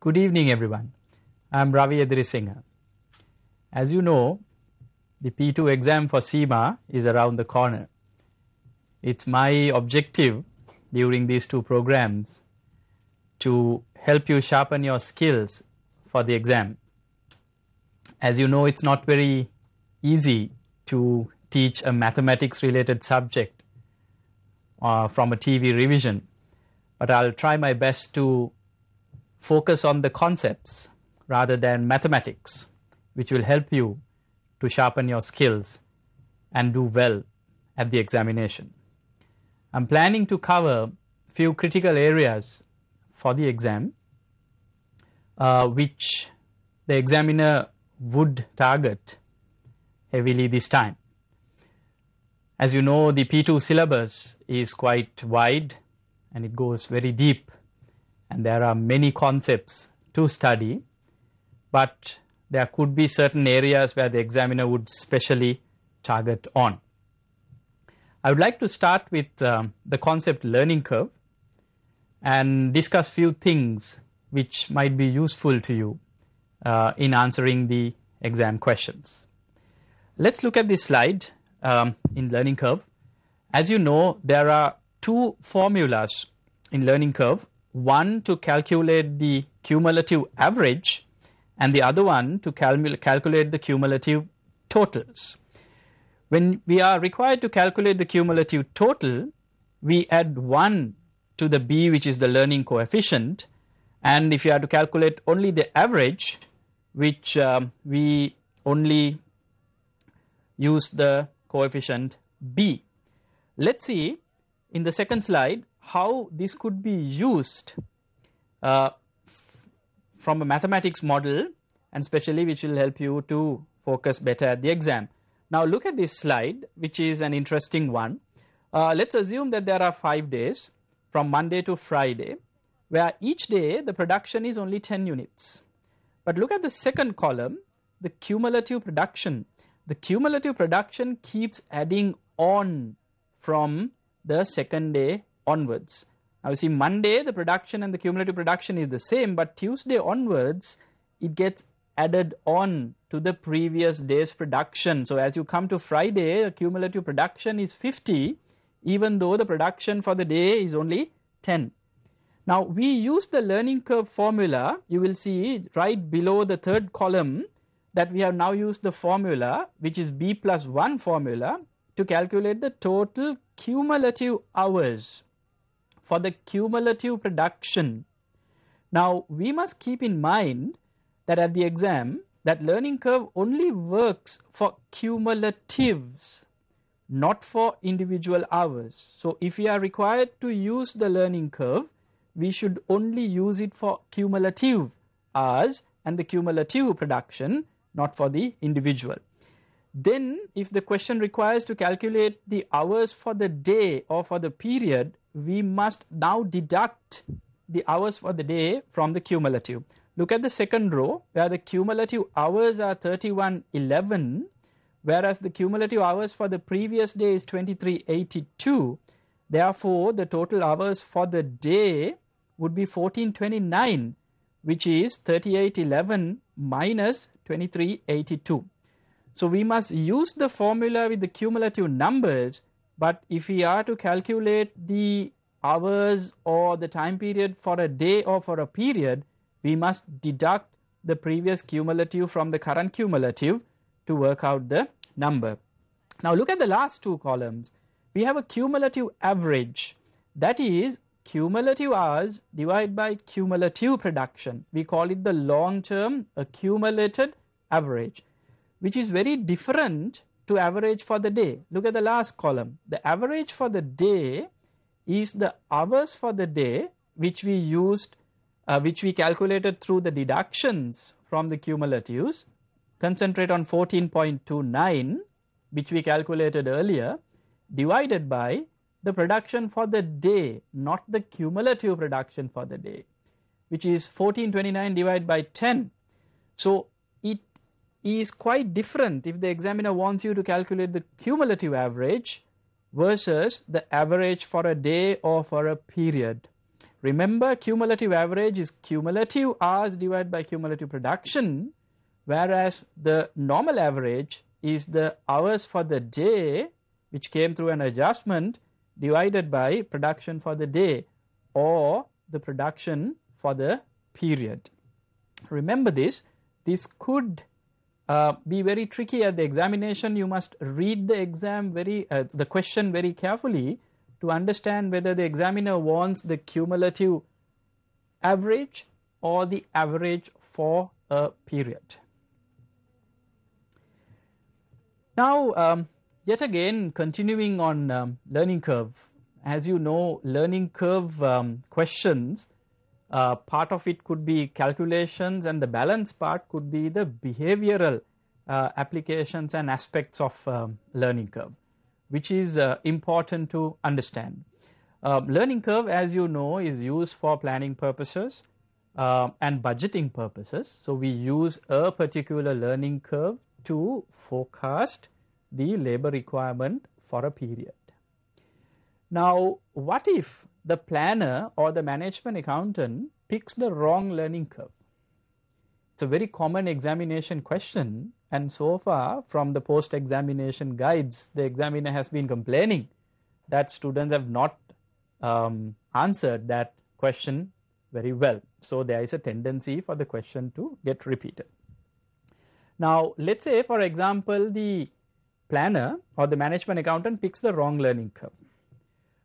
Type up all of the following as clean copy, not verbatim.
Good evening, everyone. I'm Ravi Edirisinghe. As you know, the P2 exam for cima is around the corner. It's my objective during these two programs to help you sharpen your skills for the exam. As you know, it's not very easy to teach a mathematics-related subject from a TV revision, but I'll try my best to focus on the concepts rather than mathematics, which will help you to sharpen your skills and do well at the examination. I'm planning to cover a few critical areas for the exam, which the examiner would target heavily this time. As you know, the P2 syllabus is quite wide and it goes very deep, and there are many concepts to study, but there could be certain areas where the examiner would specially target on. I would like to start with the concept learning curve and discuss few things which might be useful to you in answering the exam questions. Let's look at this slide in learning curve. As you know, there are two formulas in learning curve, one to calculate the cumulative average and the other one to calculate the cumulative totals. When we are required to calculate the cumulative total, we add 1 to the b, which is the learning coefficient, and if you have to calculate only the average, which we only use the coefficient b. Let's see in the second slide how this could be used from a mathematics model, and especially which will help you to focus better at the exam. Now look at this slide, which is an interesting one. Let's assume that there are 5 days from Monday to Friday, where each day the production is only 10 units. But look at the second column, the cumulative production. The cumulative production keeps adding on from the second day onwards. Now you see, Monday the production and the cumulative production is the same, but Tuesday onwards it gets added on to the previous day's production. So as you come to Friday, the cumulative production is 50, even though the production for the day is only 10. Now we use the learning curve formula. You will see right below the third column that we have now used the formula, which is b plus 1 formula, to calculate the total cumulative hours for the cumulative production. Now we must keep in mind that at the exam, that learning curve only works for cumulatives, not for individual hours. So if we are required to use the learning curve, we should only use it for cumulative hours and the cumulative production, not for the individual. Then if the question requires to calculate the hours for the day or for the period, we must now deduct the hours for the day from the cumulative. Look at the second row, where the cumulative hours are 3111, whereas the cumulative hours for the previous day is 2382. Therefore, the total hours for the day would be 1429, which is 3811 minus 2382. So we must use the formula with the cumulative numbers, but if we are to calculate the hours or the time period for a day or for a period, we must deduct the previous cumulative from the current cumulative to work out the number. Now look at the last two columns. We have a cumulative average, that is cumulative hours divided by cumulative production. We call it the long-term accumulated average, which is very different to average for the day. Look at the last column. The average for the day is the hours for the day which we used, which we calculated through the deductions from the cumulatives. Concentrate on 14.29, which we calculated earlier, divided by the production for the day, not the cumulative production for the day, which is 1429 divided by 10. So it is quite different if the examiner wants you to calculate the cumulative average versus the average for a day or for a period. Remember, cumulative average is cumulative hours divided by cumulative production, whereas the normal average is the hours for the day which came through an adjustment divided by production for the day or the production for the period. Remember this. This could be very tricky at the examination. You must read the question very carefully to understand whether the examiner wants the cumulative average or the average for a period. Now, yet again, continuing on learning curve. As you know, learning curve questions, part of it could be calculations, and the balance part could be the behavioral applications and aspects of learning curve, which is important to understand. Learning curve, as you know, is used for planning purposes and budgeting purposes. So we use a particular learning curve to forecast the labor requirement for a period. Now, what if the planner or the management accountant picks the wrong learning curve? It's a very common examination question, and so far from the post-examination guides, the examiner has been complaining that students have not answered that question very well. So there is a tendency for the question to get repeated. Now, let's say, for example, the planner or the management accountant picks the wrong learning curve.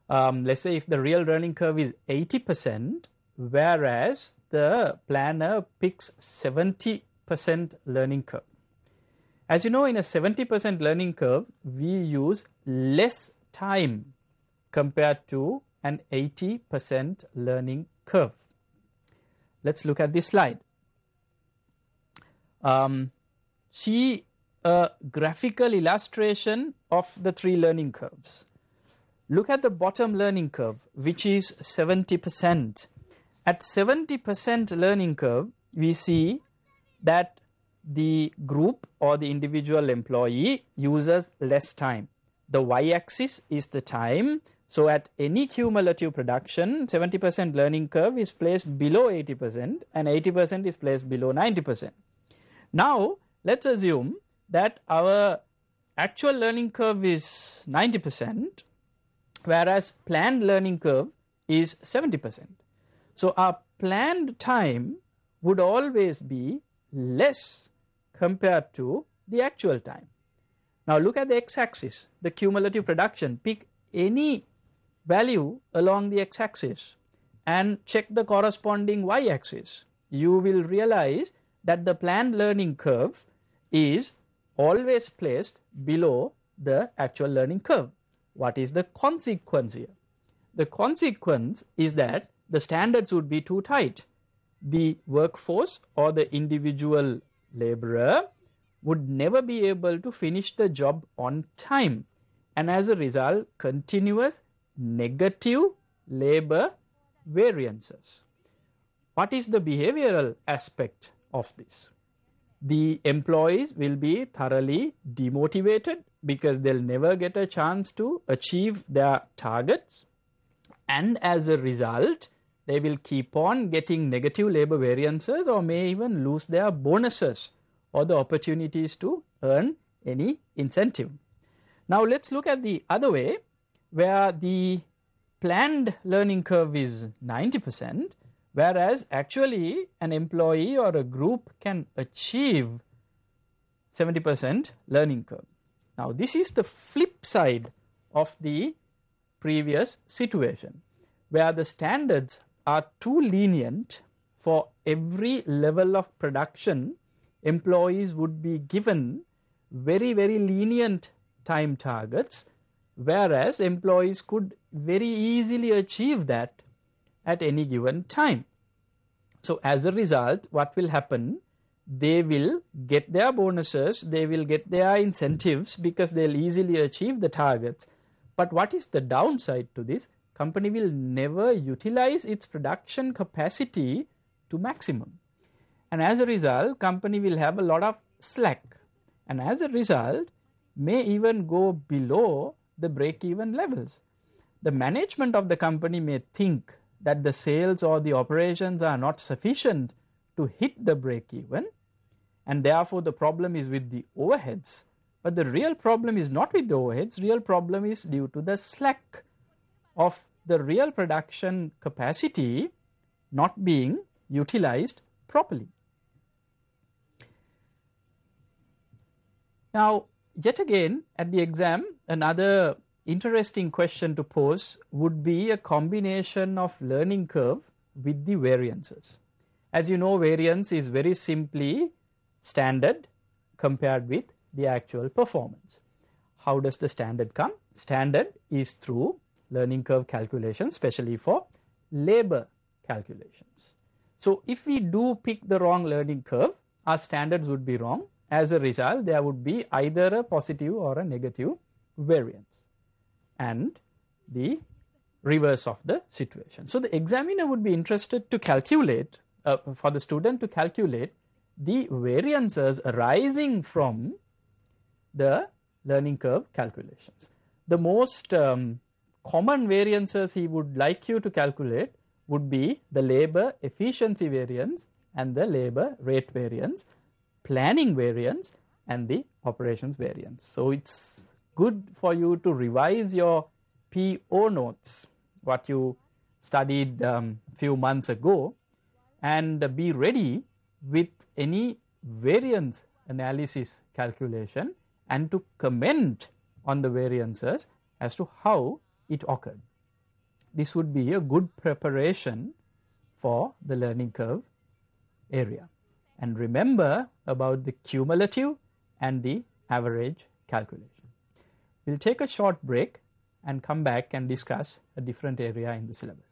Let's say if the real learning curve is 80%, whereas the planner picks 70% learning curve. As you know, in a 70% learning curve, we use less time compared to an 80% learning curve. Let's look at this slide. See a graphical illustration of the three learning curves. Look at the bottom learning curve, which is 70%. At 70% learning curve, we see that the group or the individual employee uses less time. The y-axis is the time. So at any cumulative production, 70% learning curve is placed below 80% and 80% is placed below 90%. Now, let's assume that our actual learning curve is 90%, whereas planned learning curve is 70%. So our planned time would always be less compared to the actual time. Now look at the x-axis, the cumulative production. Pick any value along the x-axis and check the corresponding y-axis. You will realize that the planned learning curve is always placed below the actual learning curve. What is the consequence here? The consequence is that the standards would be too tight. The workforce or the individual laborer would never be able to finish the job on time, and as a result, continuous negative labor variances. What is the behavioral aspect of this? The employees will be thoroughly demotivated because they'll never get a chance to achieve their targets, and as a result, they will keep on getting negative labor variances or may even lose their bonuses or the opportunities to earn any incentive. Now let's look at the other way, where the planned learning curve is 90%, whereas actually an employee or a group can achieve 70% learning curve. Now this is the flip side of the previous situation, where the standards are too lenient. For every level of production, employees would be given very, very lenient time targets, whereas employees could very easily achieve that at any given time. So as a result, what will happen? They will get their bonuses, they will get their incentives because they'll easily achieve the targets. But what is the downside to this? Company will never utilize its production capacity to maximum. And as a result, company will have a lot of slack. And as a result, may even go below the break-even levels. The management of the company may think that the sales or the operations are not sufficient to hit the break even, and therefore the problem is with the overheads. But the real problem is not with the overheads, real problem is due to the slack of the real production capacity not being utilized properly. Now, yet again at the exam, another interesting question to pose would be a combination of learning curve with the variances. As you know, variance is very simply standard compared with the actual performance. How does the standard come? Standard is through learning curve calculation, especially for labor calculations. So if we do pick the wrong learning curve, our standards would be wrong. As a result, there would be either a positive or a negative variance, and the reverse of the situation. So the examiner would be interested to calculate, for the student to calculate the variances arising from the learning curve calculations. The most common variances he would like you to calculate would be the labor efficiency variance and the labor rate variance, planning variance and the operations variance. So it's good for you to revise your PO notes, what you studied few months ago, and be ready with any variance analysis calculation and to comment on the variances as to how it occurred. This would be a good preparation for the learning curve area. And remember about the cumulative and the average calculation. We'll take a short break and come back and discuss a different area in the syllabus.